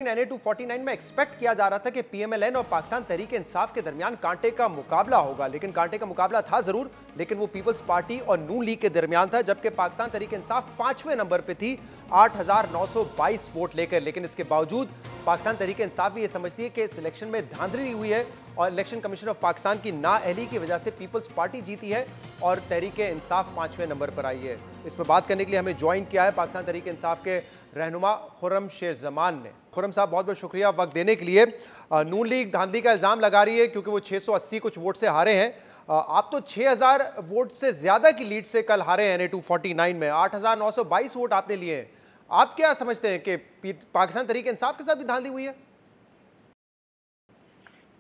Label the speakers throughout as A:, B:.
A: NA-249 में expect किया जा रहा था कि PMLN और पाकिस्तान तहरीक इंसाफ के दरमियान कांटे का मुकाबला होगा, लेकिन कांटे का मुकाबला था जरूर, लेकिन वो पीपल्स पार्टी और नून लीग के दरमियान था, जबकि पाकिस्तान तहरीक इंसाफ 5वें नंबर पे थी 8,922 वोट लेकर। लेकिन इसके बावजूद पाकिस्तान तहरीक इंसाफ भी ये समझती है कि इस इलेक्शन में धांधली हुई है और इलेक्शन कमीशन ऑफ पाकिस्तान की नाअहली की वजह से पीपल्स पार्टी जीती है और तहरीक इंसाफ 5वें नंबर पर आई है। इस पर बात करने के लिए हमें ज्वाइन किया है पाकिस्तान तहरीक इंसाफ के रहनुमा खुर्रम शेर जमान ने। खुर्रम साहब, बहुत बहुत शुक्रिया वक्त देने के लिए। नून लीग धांधली का इल्जाम लगा रही है क्योंकि वो 680 कुछ वोट से हारे हैं। आप तो 6000 वोट से ज्यादा की लीड से कल हारे हैं NA-249 में, 8,922 वोट आपने लिए हैं। आप क्या समझते हैं कि पाकिस्तान तहरीक इंसाफ के साथ भी धांधली हुई है?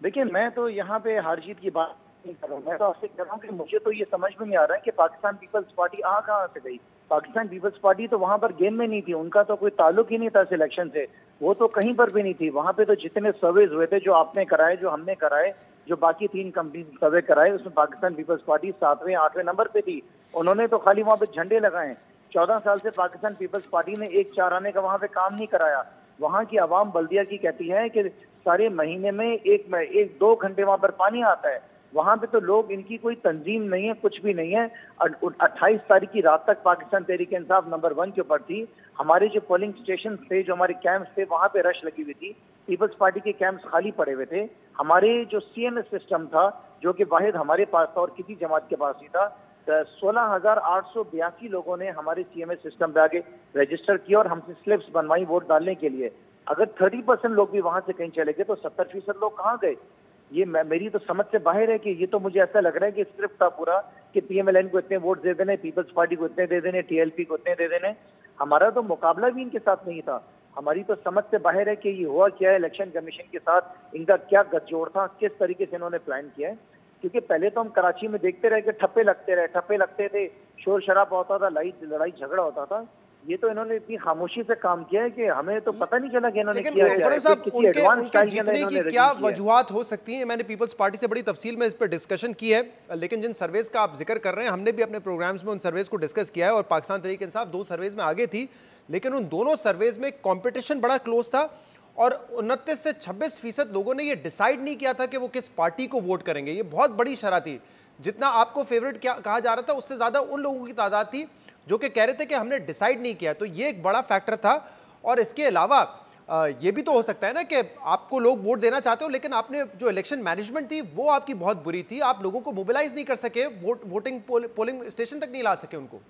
B: देखिए, मैं तो यहाँ पे हार जीत की बात नहीं कर रहा हूँ। मैं तो आपसे कह रहा हूँ कि मुझे तो ये समझ में नहीं आ रहा है कि पाकिस्तान पीपल्स पार्टी कहाँ से गई। पाकिस्तान पीपल्स पार्टी तो वहां पर गेम में नहीं थी, उनका तो कोई ताल्लुक ही नहीं था सिलेक्शन से, वो तो कहीं पर भी नहीं थी। वहां पे तो जितने सर्वेज हुए थे, जो आपने कराए, जो हमने कराए, जो बाकी 3 कंपनी सर्वे कराए, उसमें पाकिस्तान पीपल्स पार्टी 7वें 8वें नंबर पे थी। उन्होंने तो खाली वहां पे झंडे लगाए। 14 साल से पाकिस्तान पीपल्स पार्टी ने एक 4 आने का वहां पे काम नहीं कराया। वहां की आवाम बल्दिया की कहती है कि सारे महीने में एक 2 घंटे वहां पर पानी आता है। वहां पे तो लोग, इनकी कोई तंजीम नहीं है, कुछ भी नहीं है। 28 तारीख की रात तक पाकिस्तान तहरीक इंसाफ नंबर 1 के ऊपर थी। हमारे जो पोलिंग स्टेशन थे, जो हमारे कैंप्स थे, वहां पे रश लगी हुई थी। पीपल्स पार्टी के कैंप्स खाली पड़े हुए थे। हमारे जो CMS सिस्टम था, जो कि वाहिद हमारे पास था और किसी जमात के पास नहीं था, 16,882 लोगों ने हमारे CMS सिस्टम पे आके रजिस्टर किया और हमसे स्लिप्स बनवाई वोट डालने के लिए। अगर 30% लोग भी वहां से कहीं चले गए तो 70% लोग कहाँ गए? ये मेरी तो समझ से बाहर है कि ये तो मुझे ऐसा लग रहा है कि स्क्रिप्ट था पूरा कि PMLN को इतने वोट दे देने, पीपल्स पार्टी को इतने दे देने, TLP को इतने दे देने। हमारा तो मुकाबला भी इनके साथ नहीं था। हमारी तो समझ से बाहर है कि ये हुआ क्या है, इलेक्शन कमीशन के साथ इनका क्या गठजोड़ था, किस तरीके से इन्होंने प्लान किया है। क्योंकि पहले तो हम कराची में देखते रहे कि ठप्पे लगते थे, शोर शराबा होता था, लड़ाई झगड़ा होता था। ये तो इन्होंने इतनी खामोशी से काम किया है कि हमें तो पता नहीं चला कि इन्होंने किया क्या है।
A: उनके जीतने की क्या वजूहात हो सकती हैं? मैंने पीपल्स पार्टी से बड़ी तफसील में इस पर डिस्कशन की है, लेकिन जिन सर्वेज का आप जिक्र कर रहे हैं, हमने भी अपने प्रोग्राम्स में उन सर्वेज को डिस्कस किया है और पाकिस्तान तहरीक इंसाफ 2 सर्वेज में आगे थी, लेकिन उन दोनों सर्वेज में कॉम्पिटिशन बड़ा क्लोज था और 29 से 26% लोगों ने ये डिसाइड नहीं किया था कि वो किस पार्टी को वोट करेंगे। ये बहुत बड़ी शरह थी। जितना आपको फेवरेट कहा जा रहा था, उससे ज्यादा उन लोगों की तादाद थी जो कि कह रहे थे कि हमने डिसाइड नहीं किया। तो ये एक बड़ा फैक्टर था। और इसके अलावा ये भी तो हो सकता है ना कि आपको लोग वोट देना चाहते हो, लेकिन आपने जो इलेक्शन मैनेजमेंट थी वो आपकी बहुत बुरी थी, आप लोगों को मोबिलाइज नहीं कर सके, पोलिंग स्टेशन तक नहीं ला सके उनको।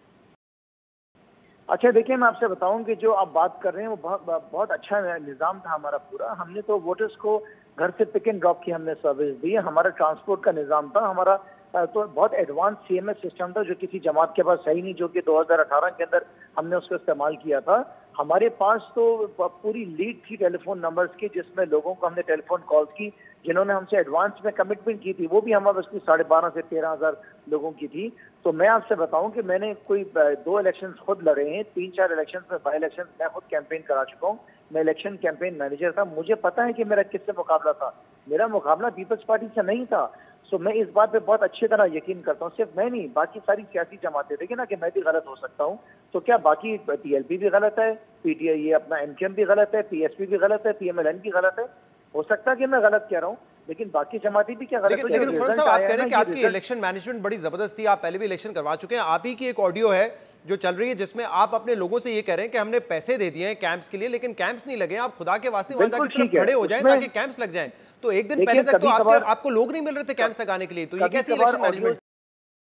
B: अच्छा, देखिए, मैं आपसे बताऊं कि जो आप बात कर रहे हैं वो बहुत अच्छा निजाम था हमारा पूरा। हमने तो वोटर्स को घर से पिक एंड ड्रॉप की हमने सर्विस दी। हमारा ट्रांसपोर्ट का निजाम था। हमारा तो बहुत एडवांस CMS सिस्टम था जो किसी जमात के पास सही नहीं, जो कि 2018 के अंदर हमने उसका इस्तेमाल किया था। हमारे पास तो पूरी लीड थी टेलीफोन नंबर्स की, जिसमें लोगों को हमने टेलीफोन कॉल्स की जिन्होंने हमसे एडवांस में कमिटमेंट की थी, वो भी हमारे उसकी 12,500 से 13,000 लोगों की थी। तो मैं आपसे बताऊं कि मैंने कोई 2 इलेक्शन खुद लड़े हैं, 3-4 इलेक्शन में, बाई इलेक्शन मैं खुद कैंपेन करा चुका हूँ। मैं इलेक्शन कैंपेन मैनेजर था। मुझे पता है कि मेरा किससे मुकाबला था। मेरा मुकाबला पीपल्स पार्टी से नहीं था। सो मैं इस बात पे बहुत अच्छी तरह यकीन करता हूँ। सिर्फ मैं नहीं, बाकी सारी सियासी जमातें, देखिए ना कि मैं भी गलत हो सकता हूँ, तो क्या बाकी TLP भी गलत है, PTI ये अपना MKM भी गलत है, PSP भी गलत है, PMLN भी गलत है। हो सकता है कि मैं गलत कह रहा हूँ, लेकिन बाकी जमाती भी क्या गलत है।
A: लेकिन खुर्रम साहब, आप कह रहे हैं कि आपकी इलेक्शन मैनेजमेंट बड़ी जबरदस्त थी, आप पहले भी इलेक्शन करवा चुके हैं। आप ही की एक ऑडियो है जो चल रही है जिसमें आप अपने लोगों से ये कह रहे हैं कि हमने पैसे दे दिए हैं कैंप्स के लिए, लेकिन कैंप्स नहीं लगे। आप खुदा के वास्ते वहां जाके सिर्फ खड़े हो जाएं ताकि कैंप्स लग जाएं। तो एक दिन पहले तक तो आपको लोग नहीं मिल रहे थे कैंप्स लगाने के लिए। तो ये कैसी इलेक्शन मैनेजमेंट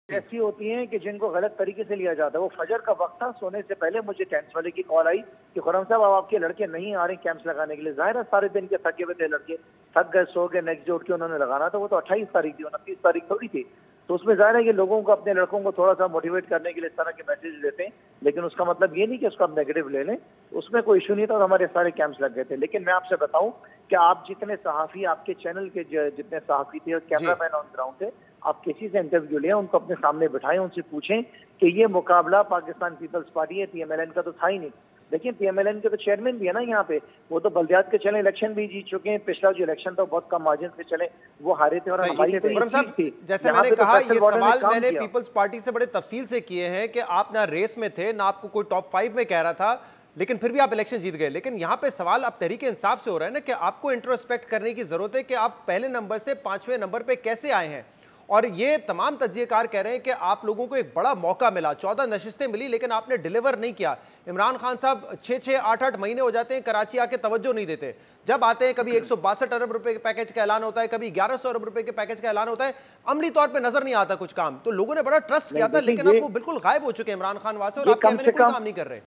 B: ऐसी होती हैं कि जिनको गलत तरीके से लिया जाता है? वो फजर का वक्त था, सोने से पहले मुझे कैंप्स वाले की कॉल आई कि खुर्रम साहब, अब आपके लड़के नहीं आ रहे कैंप्स लगाने के लिए। जाहिर है सारे दिन के थके हुए थे लड़के, थक गए, सो गए, नेक्स्ट डे उठ के उन्होंने लगाना था। वो तो 28 तारीख थी, 29 तारीख थोड़ी थी। तो उसमें जाहिर है कि लोगों को, अपने लड़कों को थोड़ा सा मोटिवेट करने के लिए इस तरह के मैसेज देते हैं, लेकिन उसका मतलब ये नहीं कि उसको आप नेगेटिव ले लें। उसमें कोई इशू नहीं था, हमारे सारे कैंप्स लग गए थे। लेकिन मैं आपसे बताऊं कि आप जितने सहाफी, आपके चैनल के जितने सहाफी थे और कैमरामैन ऑन ग्राउंड थे, आप किसी से इंटरव्यू लें, उनको अपने सामने बिठाएं, उनसे पूछें कि ये मुकाबला पाकिस्तान पीपल्स पार्टी है, PMLN का तो था ही नहीं। देखिए, PMLN के तो चेयरमैन भी है ना यहाँ पे, वो तो बल्दियात के चले इलेक्शन भी जीत चुके हैं। पिछला जो इलेक्शन था बहुत कम मार्जिन से चले, वो हारे थे और हमारी
A: थी। जैसे मैंने कहा, ये सवाल मैंने पीपल्स पार्टी से बड़े तफसील से किए हैं कि आप ना रेस में थे, ना आपको कोई टॉप 5 में कह रहा था, लेकिन फिर भी आप इलेक्शन जीत गए। लेकिन यहाँ पे सवाल अब तहरीक इंसाफ से हो रहा है ना कि आपको इंट्रोस्पेक्ट करने की जरूरत है कि आप पहले नंबर से 5वें नंबर पे कैसे आए हैं। और ये तमाम तज्जिएकार कह रहे हैं कि आप लोगों को एक बड़ा मौका मिला, 14 नशिस्तें मिली, लेकिन आपने डिलीवर नहीं किया। इमरान खान साहब 6-6, 8-8 महीने हो जाते हैं कराची आके तवज्जो नहीं देते। जब आते हैं कभी 162 अरब रुपए के पैकेज का ऐलान होता है, कभी 1100 अरब रुपए के पैकेज का ऐलान होता है, अमली तौर पे नजर नहीं आता कुछ काम। तो लोगों ने बड़ा ट्रस्ट किया था, लेकिन अब वो बिल्कुल गायब हो चुके हैं इमरान खान वहां से, और आपके एमएनए कोई काम नहीं कर रहे।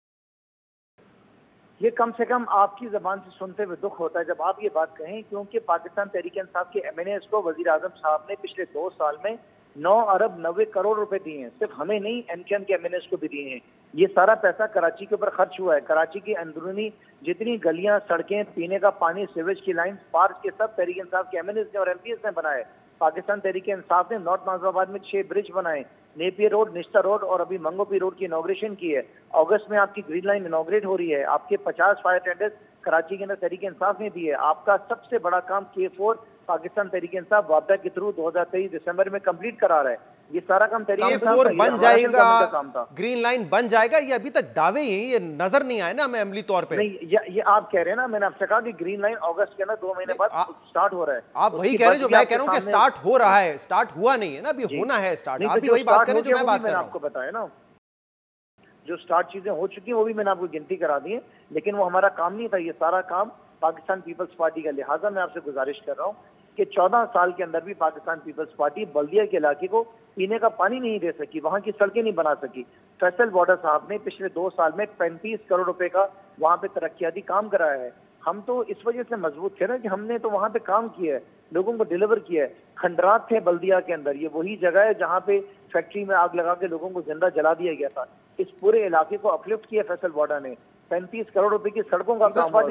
B: ये कम से कम आपकी जबान से सुनते हुए दुख होता है जब आप ये बात कहें, क्योंकि पाकिस्तान तहरीक इंसाफ के एमएनए को वजीर आजम साहब ने पिछले 2 साल में 9 अरब 90 करोड़ रुपए दिए हैं। सिर्फ हमें नहीं, एमकेएम के एमएनए को भी दिए हैं। ये सारा पैसा कराची के ऊपर खर्च हुआ है। कराची की अंदरूनी जितनी गलियां, सड़कें, पीने का पानी, सीवेज की लाइन, पार्क के सब तहरीक इंसाफ के एमएनए ने और एमपीएस ने बनाए। पाकिस्तान तहरीक इंसाफ ने नॉर्थ नाजिबाबाद में 6 ब्रिज बनाए, नेपियर रोड, निश्ता रोड और अभी मंगोपी रोड की इनॉग्रेशन की है। अगस्त में आपकी ग्रीन लाइन इनॉग्रेट हो रही है। आपके 50 फायर टेंडर्स कराची के अंदर तहरीक इंसाफ ने दिए। आपका सबसे बड़ा काम K4 पाकिस्तान तहरीक इंसाफ वापडा के थ्रू 2023 दिसंबर में कंप्लीट करा रहा है। ये सारा काम तहरीक इंसाफ का
A: बन जाएगा, ग्रीन लाइन बन जाएगा, ये अभी तक दावे ही ये नजर नहीं आए ना हमें अमली तौर पे।
B: नहीं, ये आप कह रहे हैं ना, मैंने आपसे कहा कि ग्रीन लाइन अगस्त के अंदर 2 महीने बाद स्टार्ट हो रहा है।
A: आप वही कह रहे हैं जो मैं कह रहा हूं कि स्टार्ट हो रहा है, स्टार्ट हुआ नहीं है ना, अभी होना है स्टार्ट। आप भी वही बात कर रहे हैं जो मैं बात कर रहा हूं।
B: आपको बताया ना, जो स्टार्ट चीजें हो चुकी हैं वो भी मैंने आपको गिनती करा दी है, लेकिन वो हमारा काम नहीं था। ये सारा काम पाकिस्तान पीपल्स पार्टी का। लिहाजा मैं आपसे गुजारिश कर रहा हूँ कि 14 साल के अंदर भी पाकिस्तान पीपल्स पार्टी बल्दिया के इलाके को पीने का पानी नहीं दे सकी, वहां की सड़कें नहीं बना सकी। फैसल बॉर्डर साहब ने पिछले 2 साल में 35 करोड़ रुपए का वहां पे तरक्याती काम कराया है। हम तो इस वजह से मजबूत थे ना कि हमने तो वहां पे काम किया है, लोगों को डिलीवर किया है। खंडरात थे बल्दिया के अंदर, ये वही जगह है जहाँ पे फैक्ट्री में आग लगा के लोगों को जिंदा जला दिया गया था। इस पूरे इलाके को अपलिफ्ट किया फैसल बॉर्डर ने। 35 करोड़ रुपए की सड़कों का काम हुआ।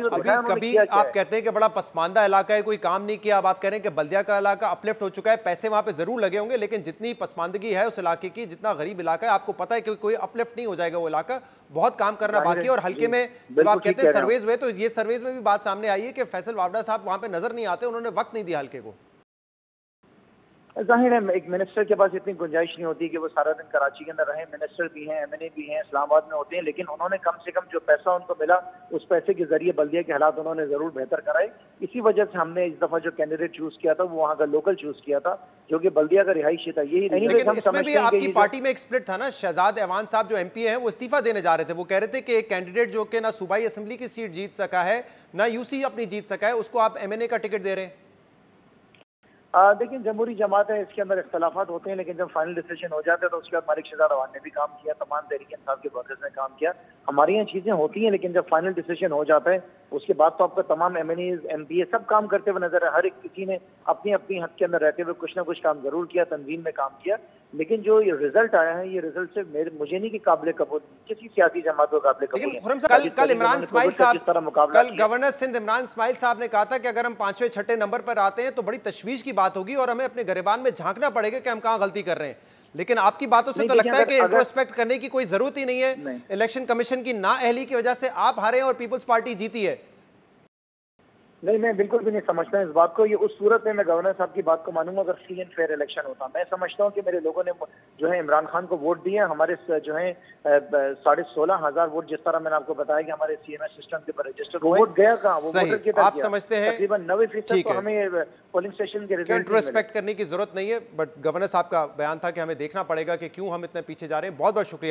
A: कभी आप कहते हैं कि बड़ा पसमानदा इलाका है, कोई काम नहीं किया। अब आप कह रहे हैं कि बल्दिया का इलाका अपलिफ्ट हो चुका है, पैसे वहां पे जरूर लगे होंगे, लेकिन जितनी पसमानदगी है उस इलाके की, जितना गरीब इलाका है, आपको पता है कि कोई अपलिफ्ट नहीं हो जाएगा वो इलाका। बहुत काम करना बाकी है। और हल्के में जब आप कहते हैं सर्वेज हुए, तो ये सर्वेज में भी बात सामने आई है कि फैसल वावडा साहब वहां पे नजर नहीं आते, उन्होंने वक्त नहीं दिया हल्के को।
B: जाहिर है एक मिनिस्टर के पास इतनी गुंजाइश नहीं होती कि वो सारा दिन कराची के अंदर रहे। मिनिस्टर भी हैं, एमएनए भी हैं, इस्लामाबाद में होते हैं, लेकिन उन्होंने कम से कम जो पैसा उनको मिला उस पैसे के जरिए बल्दिया के हालात उन्होंने जरूर बेहतर कराए। इसी वजह से हमने इस दफा जो कैंडिडेट चूज किया था वो वहाँ का लोकल चूज किया था, जो कि बल्दिया का रिहायशी था। यही नहीं,
A: लेकिन इसमें भी आपकी पार्टी में एक स्प्लिट था ना। शहजाद ऐवान साहब जो एमपी हैं वो इस्तीफा देने जा रहे थे। वो कह रहे थे कि एक कैंडिडेट जो कि ना सूबाई असेंबली की सीट जीत सका है, ना यूसी अपनी जीत सका है, उसको आप एमएनए का टिकट दे रहे हैं।
B: देखिए, जमहूरी जमात है, इसके अंदर इख्तलाफात होते हैं, लेकिन जब फाइनल डिसीजन हो जाता है तो उसके बाद मालिक शहजाद अवान ने भी काम किया, तमाम तहरीक इंसाफ के वर्कर्स ने काम किया। हमारी यहाँ चीजें होती हैं, लेकिन जब फाइनल डिसीजन हो जाता है उसके बाद तो आपका तमाम एमएनएज, एमपीए सब काम करते हुए नजर है। हर एक किसी ने अपनी अपनी हक के अंदर रहते हुए कुछ ना कुछ काम जरूर किया, तंजीम में काम किया। लेकिन जो ये रिजल्ट आया है, ये रिजल्ट से मुझे नहीं कि काबिल कबूल, किसी सियासी जमात को काबिल कबूल।
A: कल इमरान इस्माइल साहब, कल गवर्नर सिंध इमरान इस्माइल साहब ने कहा था कि अगर हम 5वें 6ठे नंबर पर आते हैं तो बड़ी तशवीश की बात होगी और हमें अपने गिरबान में झांकना पड़ेगा कि हम कहां गलती कर रहे हैं। लेकिन आपकी बातों से तो लगता है कि इंट्रोस्पेक्ट करने की कोई जरूरत ही नहीं है। इलेक्शन कमीशन की नाअहली की वजह से आप हारे और पीपल्स पार्टी जीती है।
B: नहीं, मैं बिल्कुल भी नहीं समझता इस बात को। ये उस सूरत में मैं गवर्नर साहब की बात को मानूंगा अगर फ्री एंड फेयर इलेक्शन होता। मैं समझता हूँ कि मेरे लोगों ने जो है इमरान खान को वोट दिए। हमारे जो है 16,500 वोट, जिस तरह मैंने आपको बताया कि हमारे सीएमएस सिस्टम के ऊपर रजिस्टर वोट गया कहाँ, वो वोटर की तरफ
A: आप समझते हैं
B: तकरीबन 90% तो हमें पोलिंग स्टेशन के रिजल्ट
A: इंट्रोस्पेक्ट करने की जरूरत नहीं है। बट गवर्नर साहब का बयान था कि हमें देखना पड़ेगा कि क्यों हम इतने पीछे जा रहे हैं। बहुत बहुत शुक्रिया।